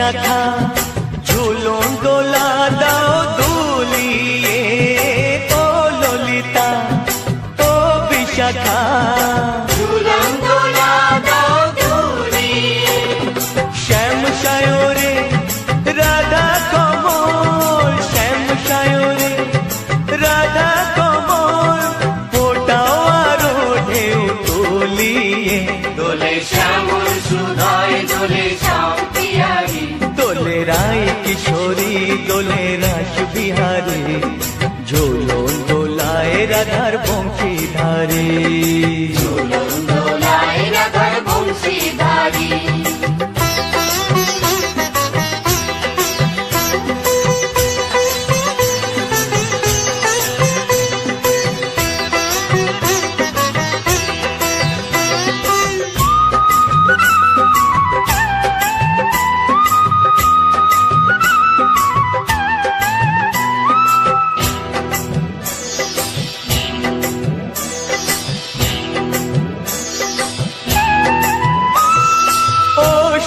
বিশাখা ঝুলন দোলা দাও দুলিয়ে ও ললিতা ও বিশাখা ঝুলন দোলা দাও দুলিয়ে শ্যাম সায়রে রাধা কমল শ্যাম সায়রে রাধা কমল ফোটাও আরো ঢেউ তুলিয়ে দোলে শ্যামল সুধায় দোলে শ্যাম পিয়ারি দোলে রায় কিশোরী দোলে রাস বিহারী ঝুলন দোলায় রাধার বংশীধারী ঝুলন দোলায় রাধার বংশীধারী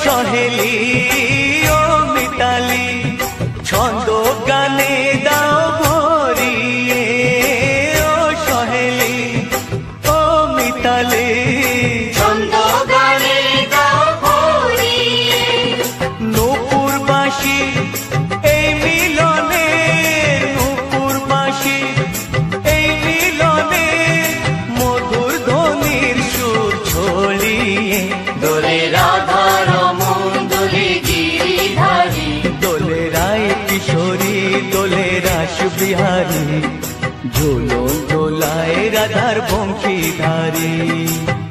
সহেলি ও মিতালি ছন্দ গানে দাও ভরিয়ে ও সহেলি ও মিতালি ছন্দ গানে দাও ভরিয়ে নূপুর বাঁশি এই মিলনে নূপুর বাঁশি এই মিলনে মধুর ধ্বনির সুর ছড়িয়ে দোলে রাধা রমন দোলে গিরিধারী দোলে রায় কিশোরী দোলে রাস বিহারী ঝুলন দোলায় রাধার বংশীধারী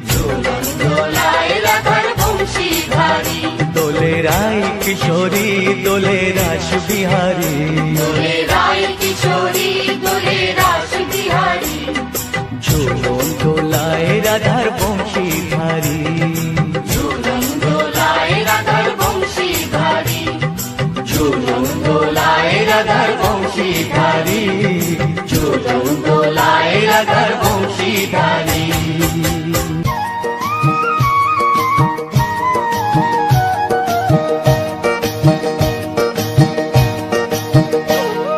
ঝুলন দোলায় রাধার বংশীধারী দোলে রায় কিশোরী দোলে রাস বিহারী দোলে রায় কিশোরী দোলে রাস বিহারী ঝুলন দোলায় রাধার বংশীধারী ঝুলন দোলায় রাধার বংশীধারী ঝুলন দোলায় রাধার বংশীধারী ঝুলন দোলায় রাধার বংশীধারী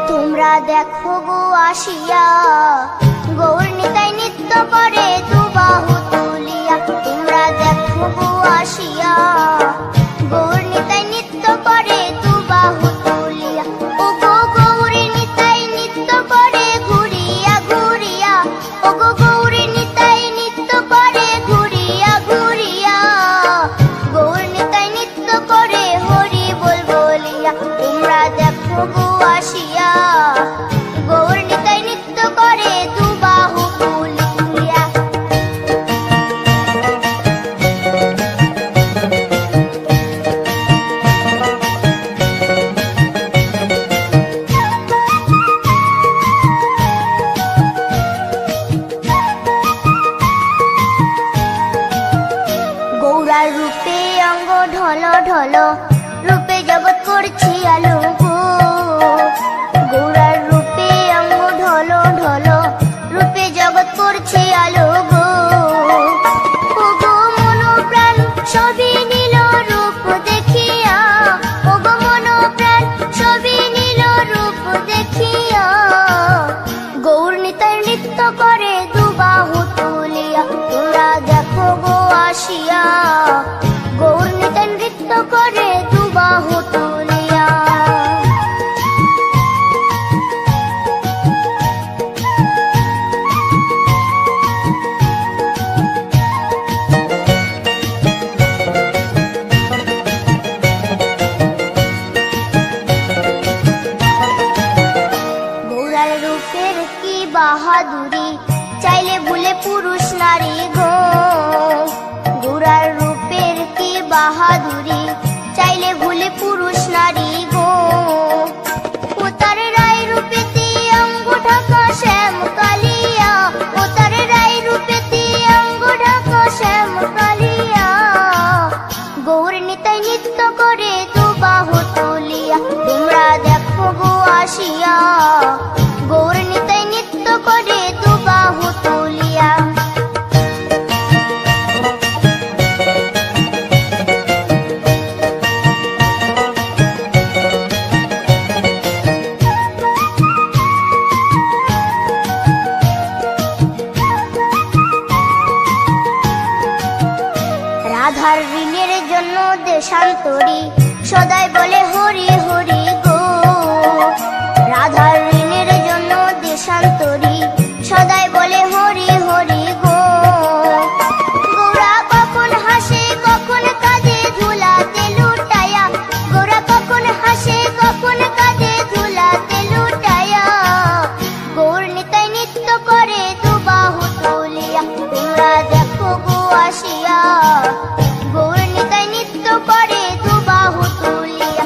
তোমরা দেখো গো আসিয়া গৌর নিতাই নৃত্য করে দুবাহু তুলিয়া তোমরা দেখো গো আসিয়া গৌর নিতাই নৃত্য করে দুবাহু তুলিয়া ও গো গৌরী নিতাই নৃত্য করে ঘুরিয়া ঘুরিয়া ও গো গৌরী নিতাই নৃত্য করে ঘুরিয়া ঘুরিয়া গৌর নিতাই নৃত্য করে হরি বল বলিয়া তোমরা দেখো গো আসিয়া গৌর নিতাই নৃত্য করে দুবাহু তুলিয়া গৌরার রূপে অঙ্গ ঢল ঢল রূপে জগৎ করছি আলো গো গৌরার রূপে অঙ্গ ঢল ঢল রূপে জগৎ করছি আলো গো ও গো মন প্রাণ সবই নীল রূপ দেখিয়া ও গো মন প্রাণ সবই নীল রূপ দেখিয়া গৌর নিতাই নৃত্য করে দুবাহু তুলিয়া তোমরা দেখো গো আসিয়া গৌর নিতাই নৃত্য করে দুবাহু তুলিয়া গৌরার রূপের কি বাহাদুরি চাইলে ভুলে পুরুষ নারী গো গৌরার রূপের কি বাহাদুরি চাইলে ভুলে পুরুষ নারী সদাই বলে হরি হরি গো। রাধার ঋণের জন্য দেশান্তরী সদাই বলে হরি হরি গো। গৌরা কখন হাসে কখন কাঁদে ধুলাতে লুটায়া, গৌরা কখন হাসে কখন কাঁদে ধুলাতে লুটায়া। গৌর নিতাই নৃত্য করে দুবাহু তুলিয়া, তোমরা দেখো গো আসিয়া। গৌর নিতাই নৃত্য করে দুবাহু তুলিয়া,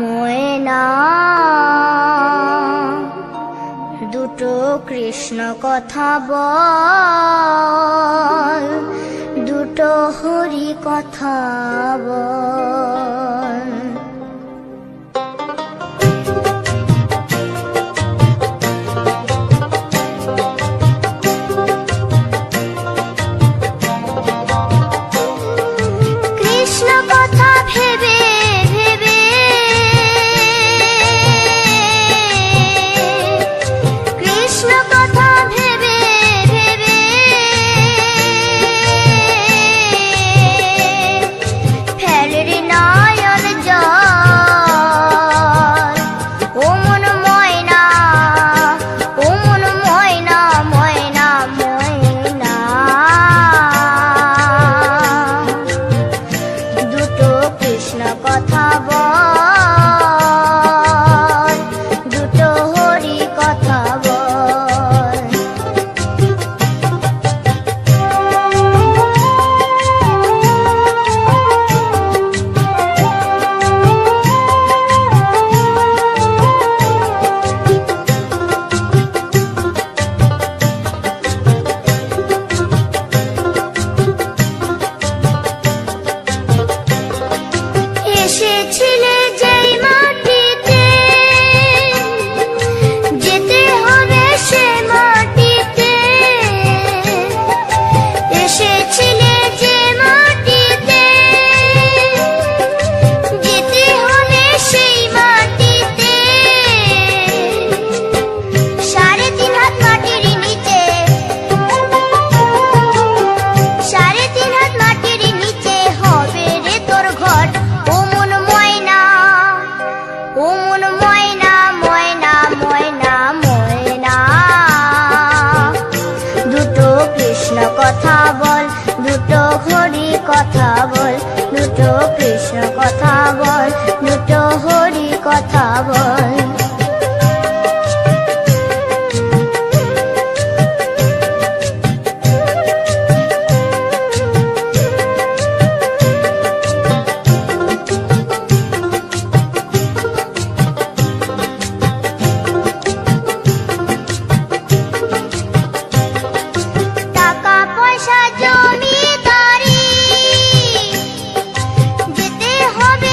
ময়না দুটো কৃষ্ণ কথা বল, দুটো হরি কথা বল। কৃষ্ণ কথা ভেবে ভেবে, কৃষ্ণ কথা ভেবে ভেবে ফেলে রে নয়ন জল। ও মন ময়না, ও মন ময়না, ময়না ময়না। দুটো কৃষ্ণ কথা বল, দুটো হরি কথা বল। এসেছিলে যেই মাটিতে, যেতে হবে সে মাটিতে। এসেছিলে যে মাটিতে, যেতে হবে সেই মাটিতে। 3.5 হাত মাটির নিচে, 3.5 হাত মাটির নিচে হবে রে তোর ঘর। ও মন ময়না, ও মন ময়না, ময়না ময়না ময়না। দুটো কৃষ্ণ কথা বল, দুটো হরি কথা বল, দুটো কৃষ্ণ কথা বল, দুটো হরি কথা বল। টাকা পয়সা জমিদারি, যেতে হবে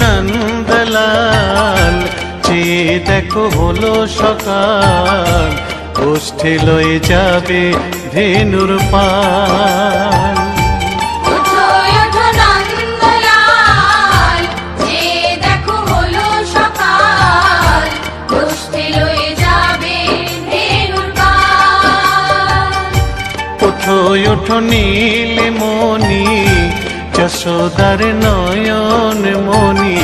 নন্দলাল, চেয়ে দেখো হলো সকাল, গোষ্ঠী লয়ে যাবে ধেনুর পাল। ওঠো ওঠো নন্দলাল, যে দেখো হলো সকাল, গোষ্ঠী লয়ে যাবে ধেনুর পাল। ওঠো ওঠো নীলমণি, যশোদার নয়ন মণি,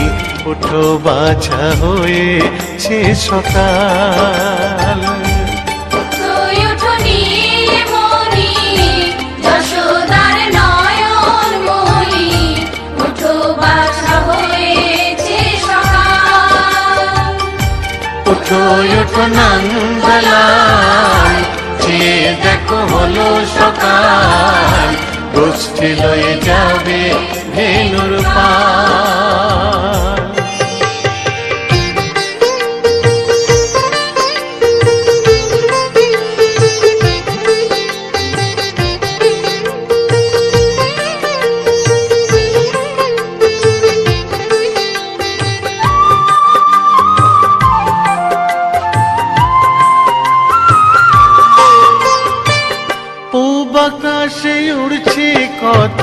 ওঠো বাছা হয়েছে সকাল। ওঠো ওঠো নীলমণি, যশোদার নয়ন মণি, ওঠো বাছা হয়েছে সকাল। ওঠো ওঠো নন্দলাল, চেয়ে দেখো হলো সকাল, গোষ্ঠী লয়ে যাবে ধেনুর পাল। আকাশে উড়ছে কত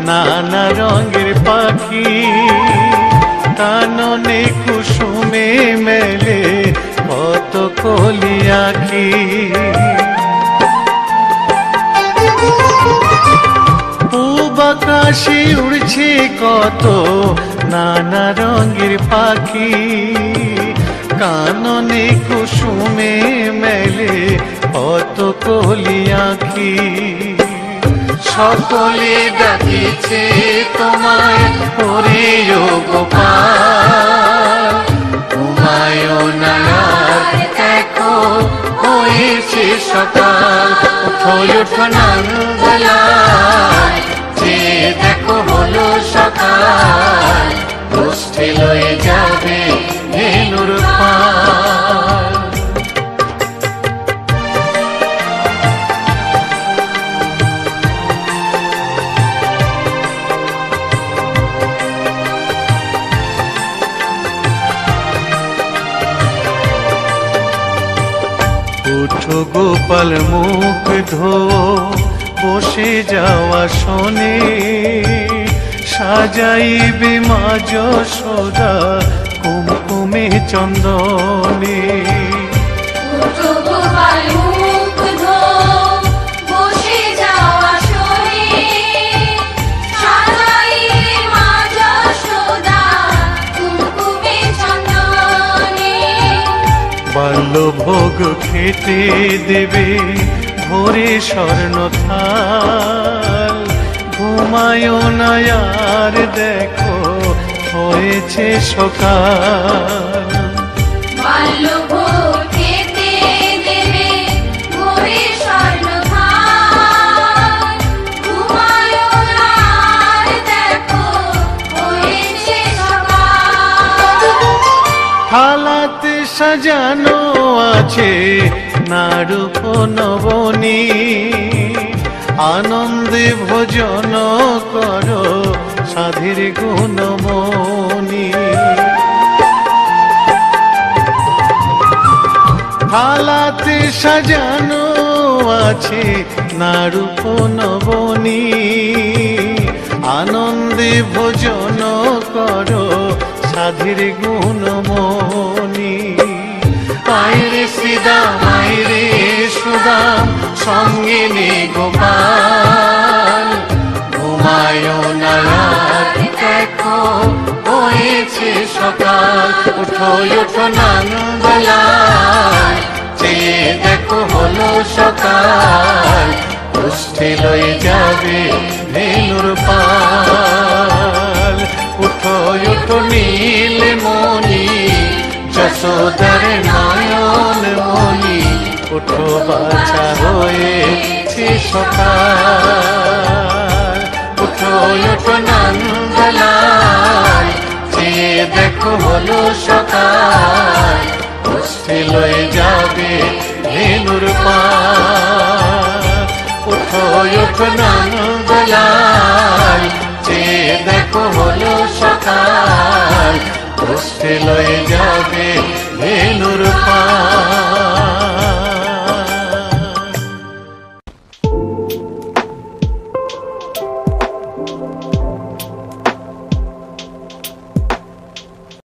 নানা রঙের পাখি, কাননে কুসুমে মেলে কত কলি আঁখি। পূব আকাশে উড়ছে কত নানা রঙের পাখি, কাননে কুসুমে মেলে কত কলি আঁখি। সকলে ডাকিছে তোমায় ওরে ও গোপাল, ঘুমায় না আর দেখো হয়েছে সকাল। ওঠো ওঠো নন্দলাল, যে দেখো হলো সকাল, গোষ্ঠী লয়ে যাবে ধেনুর পাল। উঠো গোপাল মুখ ধো, বসে যাওয়া শোনে, সাজাইবে মা যশোদা কুমকুমে চন্দনে। উঠো গোপাল মুখ ধো, বসে যাওয়া শোনে, সাজাইবে মা যশোদা কুমকুমে চন্দনে। বাল্যভোগ খেতে দেবে ভোরে স্বর্ণ থাল, ঘুমায় না আর দেখো হয়েছে সকাল। বাল্যভোগ খেতে দেবে ভোরে স্বর্ণ থাল, ঘুমায় না আর দেখো হয়েছে সকাল। থালাতে সাজানো আছে নারূপ নবনী, আনন্দে ভোজন করো সাধীর গুণমণি। থালাতে সাজানো আছে নারূপ নবনী, আনন্দে ভোজন করো সাধীর গুণমণি। আইরে শ্রীদাম আইরে সুদাম, সঙ্গে নে গোপাল, ঘুমায় না আর দেখো হয়েছে সকাল। ওঠো ওঠো নন্দলাল, চেয়ে দেখো হলো সকাল, গোষ্ঠী লয়ে যাবে ধেনুর পাল। উঠো ওঠো নীলমণি, যশোদার নয়ন মণি, ওঠো বাছা হয়েছে সকাল। উঠো ওঠো নন্দলাল, চেয়ে দেখো হলো সকাল, গোষ্ঠী লয়ে যাবে ধেনুর পাল। উঠো ওঠো নন্দলাল, চেয়ে দেখো হলো সকাল, উষ্ঠে লয়ে যাবে ধেনুর